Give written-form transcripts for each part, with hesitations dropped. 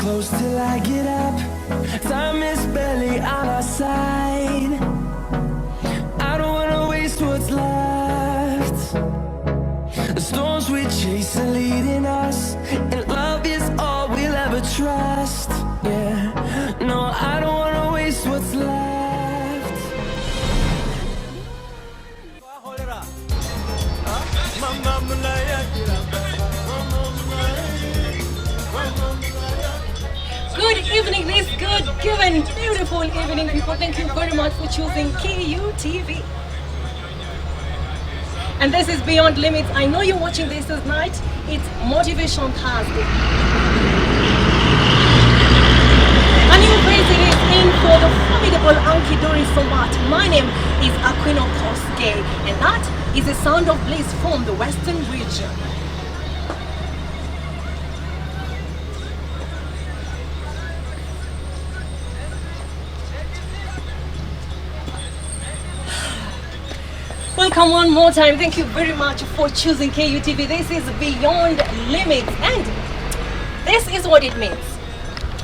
close till I get up. Time is barely on our side. I don't wanna waste what's left. The storms we chase are leading us, and love is all we'll ever trust. Yeah, no, I don't wanna waste what's left. Good evening, this good, given, beautiful evening, people. Thank you very much for choosing KUTV. And this is Beyond Limits. I know you're watching this tonight. It's Motivation Thursday. A new president is in for the formidable Anki Dori Sombat. My name is Aquino Koske, and that is the sound of bliss from the Western region. Welcome one more time. Thank you very much for choosing KUTV. This is Beyond Limits, and this is what it means.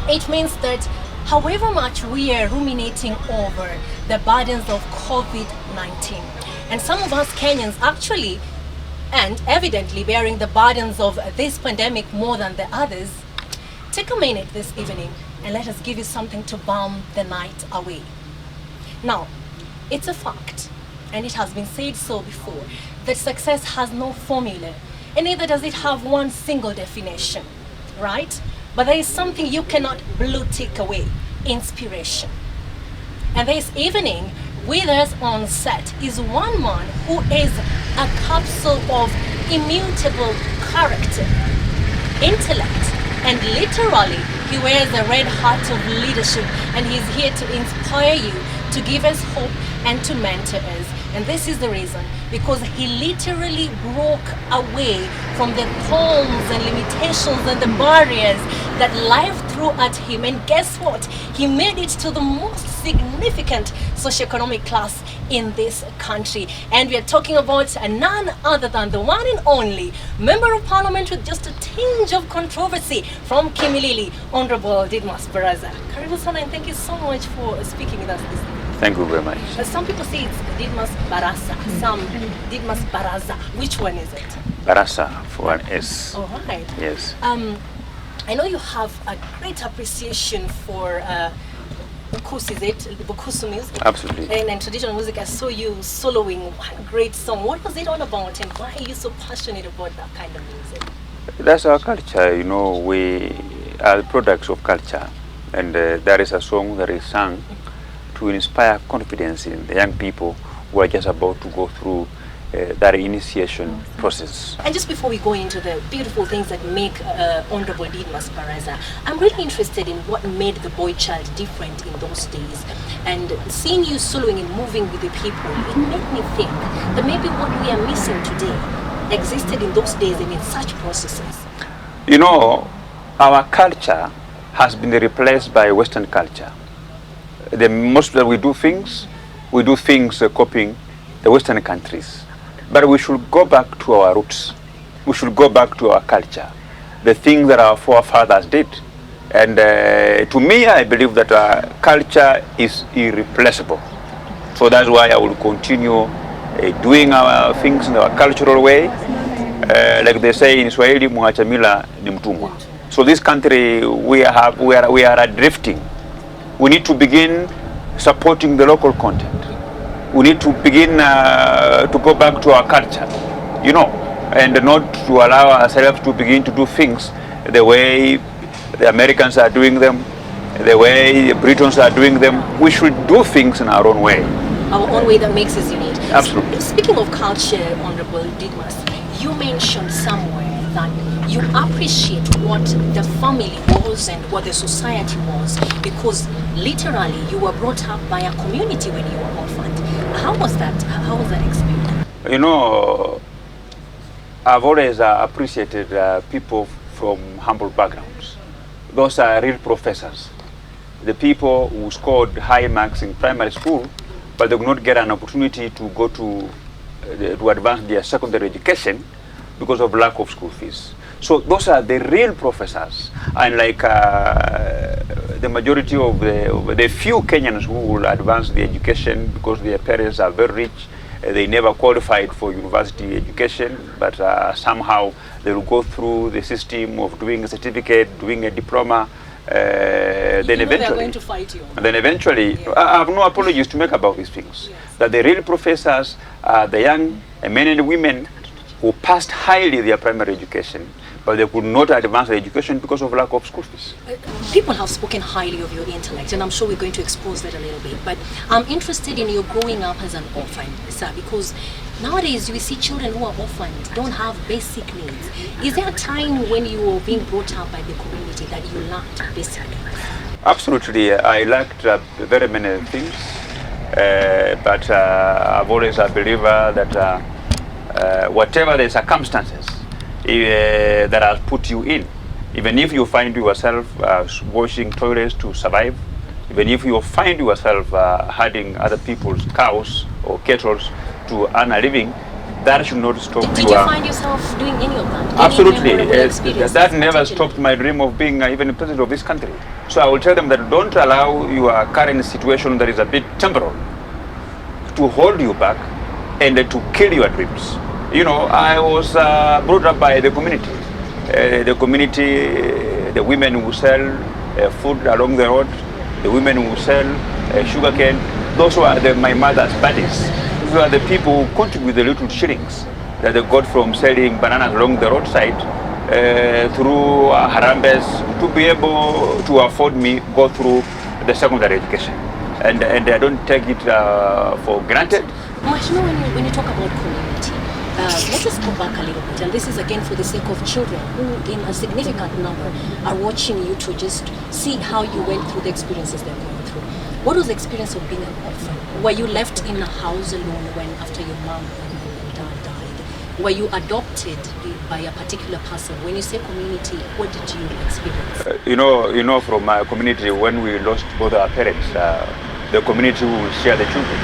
It means that however much we are ruminating over the burdens of COVID-19, and some of us Kenyans actually and evidently bearing the burdens of this pandemic more than the others, take a minute this evening and let us give you something to balm the night away. Now, it's a fact, and it has been said so before, that success has no formula, and neither does it have one single definition, right? But there is something you cannot blue tick away: inspiration. And this evening, with us on set is one man who is a capsule of immutable character, intellect, and literally he wears the red heart of leadership, and he's here to inspire you, to give us hope, and to mentor us. And this is the reason, because he literally broke away from the thorns and limitations and the barriers that life threw at him. And guess what? He made it to the most significant socioeconomic class in this country. And we are talking about none other than the one and only Member of Parliament with just a tinge of controversy from KIMILILI, Honorable DIDMUS BARASA. Karibu sana, and thank you so much for speaking with us this evening. Thank you very much. Some people say it's DIDMUS BARASA, some DIDMUS BARASA. Which one is it? Barasa for an S. All right. Yes. I know you have a great appreciation for Bukusu, is it? Bukusu music? Absolutely. And traditional music. I saw you soloing one great song. What was it all about, and why are you so passionate about that kind of music? That's our culture, you know. We are products of culture, and there is a song that is sung to inspire confidence in the young people who are just about to go through that initiation process. And just before we go into the beautiful things that make Honorable DIDMUS BARASA, I'm really interested in what made the boy child different in those days. And seeing you soloing and moving with the people, it made me think that maybe what we are missing today existed in those days and in such processes. You know, our culture has been replaced by Western culture. The most that we do things copying the Western countries. But we should go back to our roots. We should go back to our culture, the things that our forefathers did. And to me, I believe that our culture is irreplaceable. So that's why I will continue doing our things in our cultural way. Like they say in Swahili, muacha mila ni mtumwa. So this country, we are adrifting. We need to begin supporting the local content. We need to begin to go back to our culture, you know, and not to allow ourselves to begin to do things the way the Americans are doing them, the way the Britons are doing them. We should do things in our own way. Our own way that makes us unique. Absolutely. Speaking of culture, Honorable DIDMUS, you mentioned somewhere that you appreciate what the family was and what the society was, because literally you were brought up by a community when you were orphaned. How was that? How was that experience? You know, I've always appreciated people from humble backgrounds. Those are real professors. The people who scored high marks in primary school, but they could not get an opportunity to go to advance their secondary education because of lack of school fees. So those are the real professors, unlike the majority of the few Kenyans who will advance the education because their parents are very rich. They never qualified for university education, but somehow they will go through the system of doing a certificate, doing a diploma, then eventually, they're going to fight you. and then eventually, I have no apologies to make about these things. Yes. That the real professors are the young men and women who passed highly their primary education, but they could not advance their education because of lack of school fees. People have spoken highly of your intellect, and I'm sure we're going to expose that a little bit. But I'm interested in your growing up as an orphan, sir, because nowadays we see children who are orphaned, don't have basic needs. Is there a time when you were being brought up by the community that you lacked basic needs? Absolutely, I lacked very many things, but I've always a believer that whatever the circumstances that has put you in, even if you find yourself washing toilets to survive, even if you find yourself herding other people's cows or kettles to earn a living, that should not stop you. Did you find yourself doing any of that? Absolutely. That never stopped my dream of being even the president of this country. So I will tell them that don't allow your current situation that is a bit temporal to hold you back and to kill your dreams. You know, I was brought up by the community. The women who sell food along the road, the women who sell sugarcane, those were my mother's buddies. Those were the people who contribute the little shillings that they got from selling bananas along the roadside through Harambes to be able to afford me go through the secondary education. And I don't take it for granted. Mashino, when you talk about community, let us go back a little bit, and this is again for the sake of children who in a significant number are watching you to just see how you went through the experiences they're going through. What was the experience of being an orphan? Were you left in a house alone when after your mom and dad died? Were you adopted by a particular person? When you say community, what did you experience? You know, from my community, when we lost both our parents, the community will share the children.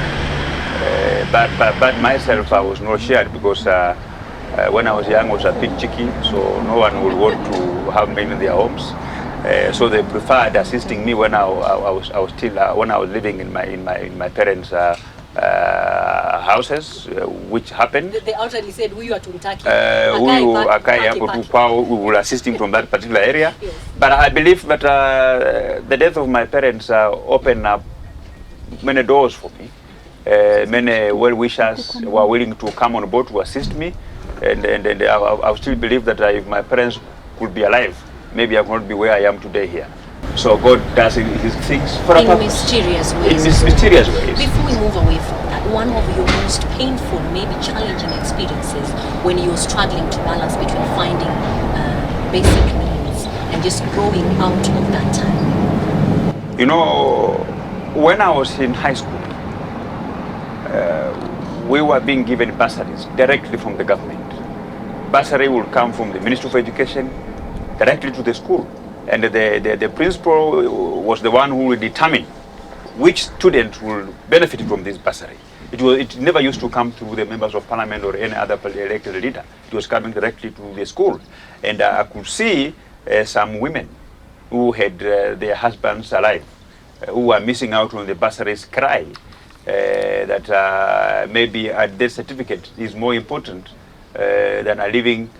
But myself, I was not shared because when I was young, I was a bit cheeky, so no one would want to have me in their homes. So they preferred assisting me when I was still when I was living in my parents' houses, which happened. They outwardly said, "We are Tuntaki." We will assist him from that particular area. Yes. But I believe that the death of my parents opened up many doors for me. Many well-wishers were willing to come on board to assist me, and I still believe that if my parents could be alive, maybe I would not be where I am today here. So God does his things for a purpose. Mysterious ways. In mysterious ways. Before we move away from that, one of your most painful, maybe challenging experiences when you're struggling to balance between finding basic needs and just growing out of that time? You know, when I was in high school, we were being given bursaries directly from the government. Bursary will come from the Ministry of Education directly to the school. And the principal was the one who will determine which student will benefit from this bursary. It never used to come through the members of parliament or any other elected leader. It was coming directly to the school. And I could see some women who had their husbands alive, who were missing out on the bursaries cry. That maybe a death certificate is more important than a living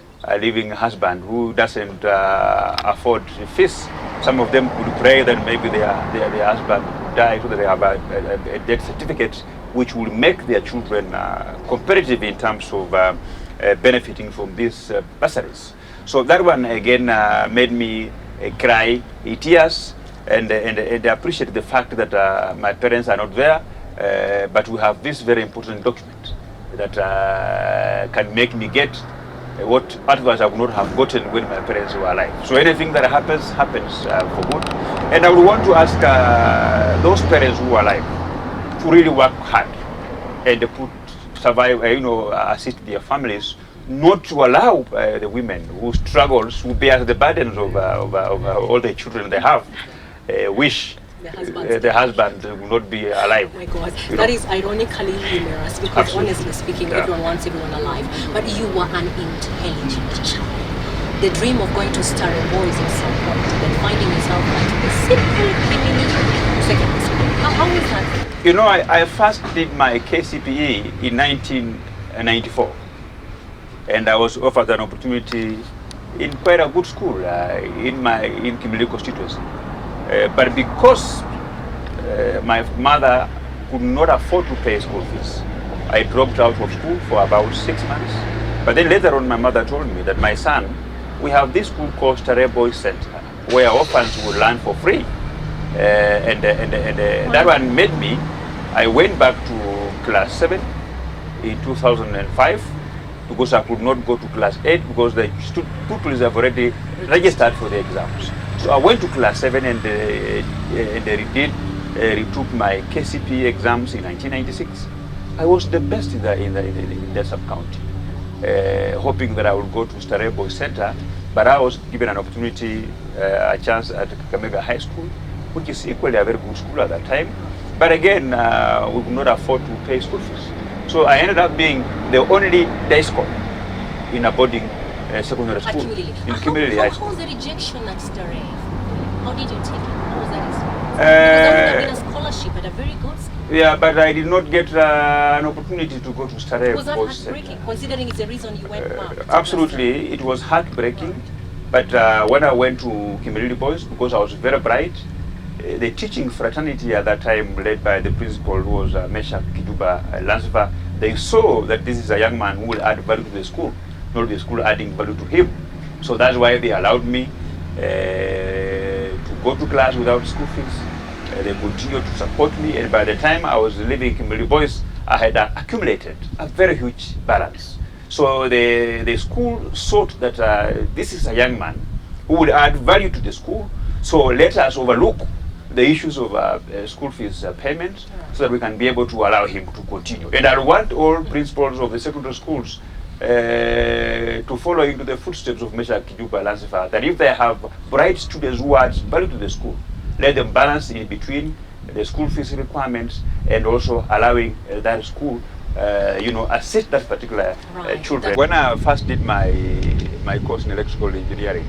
husband who doesn't afford fees. Some of them could pray that maybe their husband would die so that they have a death certificate which will make their children competitive in terms of benefiting from these bursaries. So that one again made me cry in tears and appreciate the fact that my parents are not there. But we have this very important document that can make me get what otherwise I would not have gotten when my parents were alive. So anything that happens for good. And I would want to ask those parents who are alive to really work hard and assist their families, not to allow the women who struggles, who bear the burdens of all the children they have, wish the husband will not be alive. Oh my God, that is ironically humorous because honestly speaking, everyone wants everyone alive. But you were an intelligent child. the dream of going to Star Boys at some point, then finding yourself at the simple Kimilili secondary school. How is that? You know, I first did my KCPE in 1994, and I was offered an opportunity in quite a good school in Kimilili constituency. But because my mother could not afford to pay school fees, I dropped out of school for about 6 months. But then later on, my mother told me that, my son, we have this school called Stare Boys Center, where orphans will learn for free. That one made me, I went back to class 7 in 2005 because I could not go to class 8 because the pupils have already registered for the exams. So I went to class 7 and retook my KCPE exams in 1996. I was the best in the sub-county, hoping that I would go to Stare Boys Center, but I was given an opportunity, a chance at Kakamega High School, which is equally a very good school at that time. But again, we could not afford to pay school fees. So I ended up being the only day scholar in a boarding secondary school. In Kimilili High School. How was the rejection at Stare? How did you take it? How was that experience? Because that would have been a scholarship at a very good school. Yeah, but I did not get an opportunity to go to Stare. Was that heartbreaking, considering it's the reason you went back? Absolutely, it was heartbreaking. But when I went to Kimilili Boys, because I was very bright, the teaching fraternity at that time, led by the principal, who was Mesha Kiduba Lansva, they saw that this is a young man who will add value to the school, not the school adding value to him. So that's why they allowed me to go to class without school fees. They continued to support me, and by the time I was leaving Kimilili Boys, I had accumulated a very huge balance. So the school thought that this is a young man who would add value to the school, so let us overlook the issues of school fees payment so that we can be able to allow him to continue. And I want all principals of the secondary schools to follow into the footsteps of Mesha Kiduba Lansifa, that if they have bright students who add value to the school, let them balance in between the school fees requirements and also allowing that school, assist that particular children. When I first did my course in electrical engineering,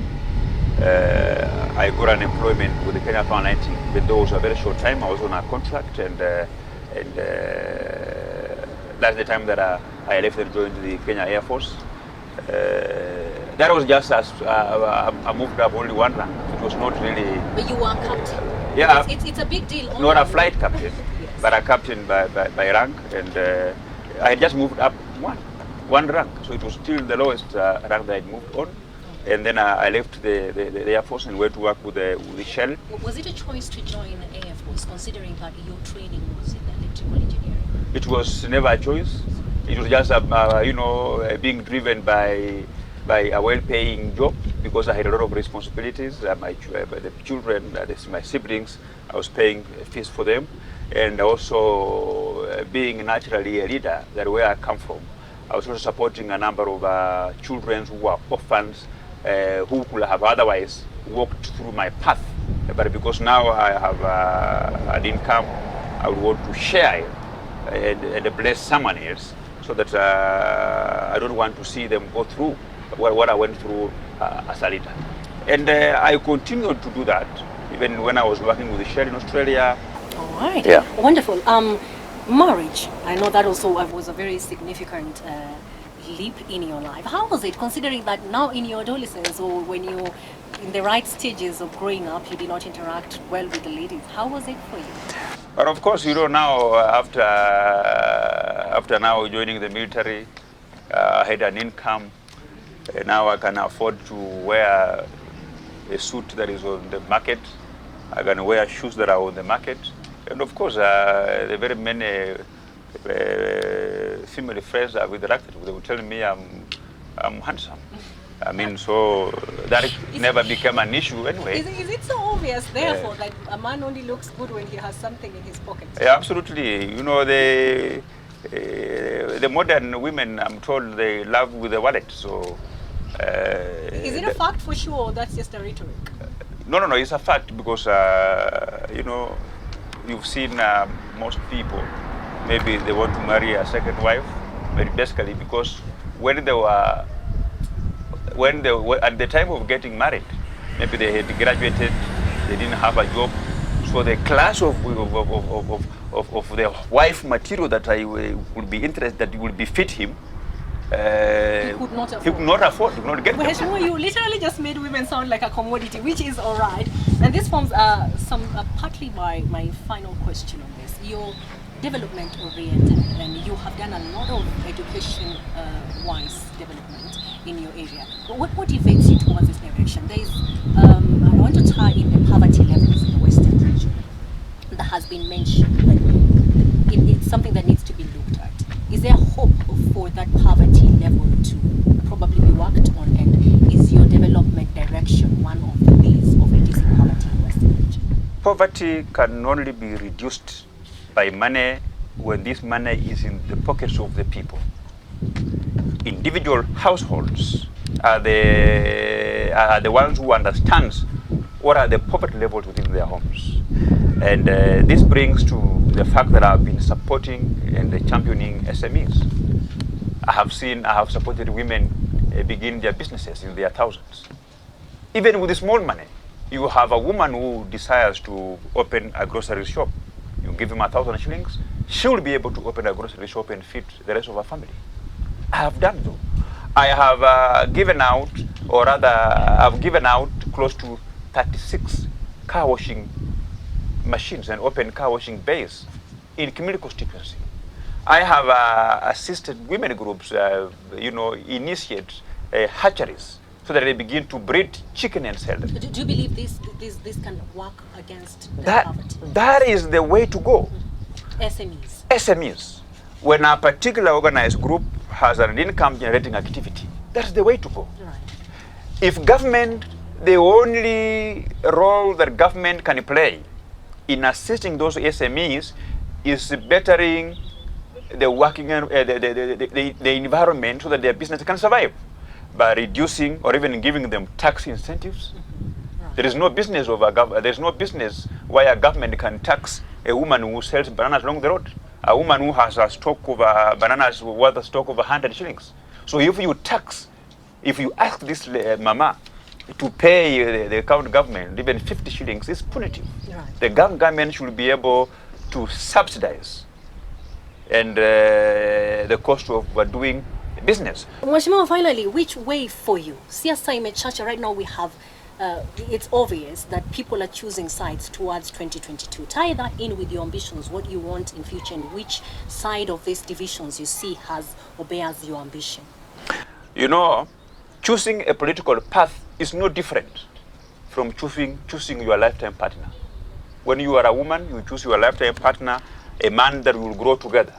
I got an employment with the Kenya Power Lighting, but though it was a very short time. I was on a contract, and that's the time that I left and joined the Kenya Air Force. That was just as I moved up only one rank. It was not really. But you were captain. Yeah, it's a big deal. Not a flight captain, yes. But a captain by rank, and I had just moved up one rank, so it was still the lowest rank that I had moved on. And then I left the Air Force and went to work with the Shell. Was it a choice to join the Air Force, considering that your training was in electrical engineering? It was never a choice. It was just being driven by a well-paying job, because I had a lot of responsibilities. The children, my siblings, I was paying fees for them, and also being naturally a leader, that where I come from, I was also supporting a number of children who were orphans, who could have otherwise walked through my path. But because now I have an income, I would want to share it and bless someone else, so that I don't want to see them go through what I went through as a leader. And I continued to do that, even when I was working with the Shell in Australia. All right. Yeah. Wonderful. Marriage, I know that also was a very significant leap in your life. How was it, considering that now in your adolescence, or when you in the right stages of growing up, you did not interact well with the ladies? How was it for you? But of course, now after now joining the military, I had an income. Now I can afford to wear a suit that is on the market. I can wear shoes that are on the market. And of course, there are very many female friends I've interacted with. They will tell me I'm handsome. I mean, so that never became an issue anyway. Is it so obvious, therefore, that a man only looks good when he has something in his pocket? Yeah, absolutely. The modern women, I'm told, they love with the wallet. So. Is it a fact for sure, or that's just a rhetoric? No, it's a fact, because you've seen most people, maybe they want to marry a second wife, but basically because when they were at the time of getting married, maybe they had graduated, they didn't have a job, so the class of the wife material that I would be interested, that would befit him, He could not afford. he could not afford, could not get them. Mheshimiwa, you literally just made women sound like a commodity, which is all right. And this forms partly my final question on this. You're development oriented, and you have done a lot of education-wise development in your area. But what motivates you towards this direction? There is, I want to tie in the poverty levels in the Western region that has been mentioned, but it's something that needs to be looked at. Is there hope for that poverty level to probably be worked on, and is your development direction one of the ways of reducing poverty in the Western region? Poverty can only be reduced by money when this money is in the pockets of the people. Individual households are the ones who understand what are the poverty levels within their homes. And this brings to the fact that I've been supporting and championing SMEs. I have supported women begin their businesses in their thousands. Even with small money, you have a woman who desires to open a grocery shop. You give him 1,000 shillings, she will be able to open a grocery shop and feed the rest of her family. I have done so. I have given out, or rather, I've given out close to 36 car washing machines and open car washing bays in KIMILILI constituency. I have assisted women groups, initiate hatcheries so that they begin to breed chicken and sell them. Do you believe this can work against poverty? That is the way to go. SMEs. SMEs. When a particular organized group has an income generating activity, that's the way to go. Right. If government, the only role that government can play in assisting those SMEs is bettering the working the environment so that their business can survive by reducing or even giving them tax incentives. Right. There is no business there's no business why a government can tax a woman who sells bananas along the road, a woman who has a stock of bananas worth a stock of 100 shillings. So if you ask this mama to pay the county government even 50 shillings, it's punitive. Right. The government should be able to subsidize and the cost of doing business. Mheshimiwa, finally, which way for you? Siasa imechacha. Right now we have, it's obvious that people are choosing sides towards 2022. Tie that in with your ambitions, what you want in future, and which side of these divisions you see has or bears your ambition. You know, choosing a political path is no different from choosing your lifetime partner. When you are a woman, you choose your lifetime partner, a man that will grow together.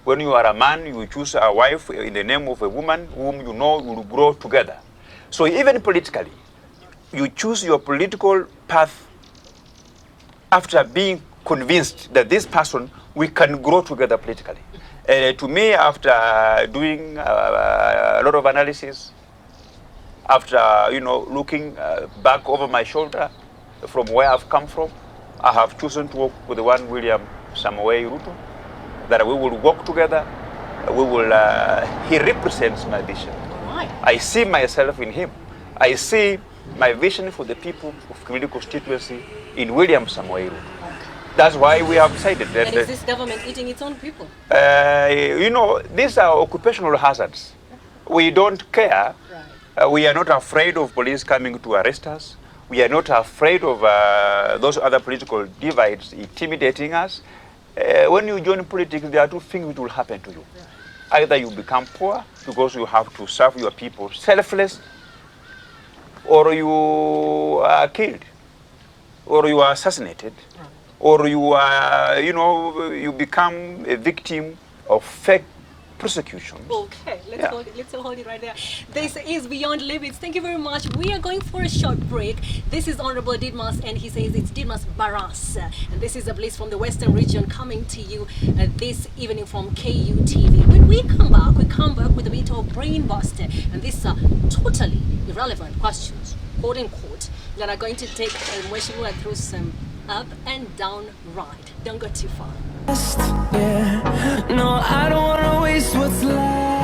When you are a man, you choose a wife in the name of a woman whom you know will grow together. So even politically, you choose your political path after being convinced that this person, we can grow together politically. To me, after doing a lot of analysis, after looking back over my shoulder from where I've come from, I have chosen to work with the one William Samoei Ruto, that we will work together. He represents my vision. Right. I see myself in him. I see my vision for the people of KIMILILI constituency in William Samoei Ruto. That's why we have decided that. And is this government eating its own people? These are occupational hazards. We don't care. Right. We are not afraid of police coming to arrest us. We are not afraid of those other political divides intimidating us. When you join politics, there are two things which will happen to you. Right. Either you become poor because you have to serve your people selfless, or you are killed, or you are assassinated, right, or you are, you become a victim of fake prosecution. Okay, let's hold it right there. This is Beyond Limits. Thank you very much. We are going for a short break. This is Honorable DIDMUS, and he says it's DIDMUS Barasa. And this is a place from the Western region coming to you this evening from KUTV. When we come back with a bit of brain buster. And these are totally irrelevant questions, quote unquote, that are going to take Mheshimiwa through some up and down ride. Don't go too far. Yeah. No, I don't wanna waste what's left.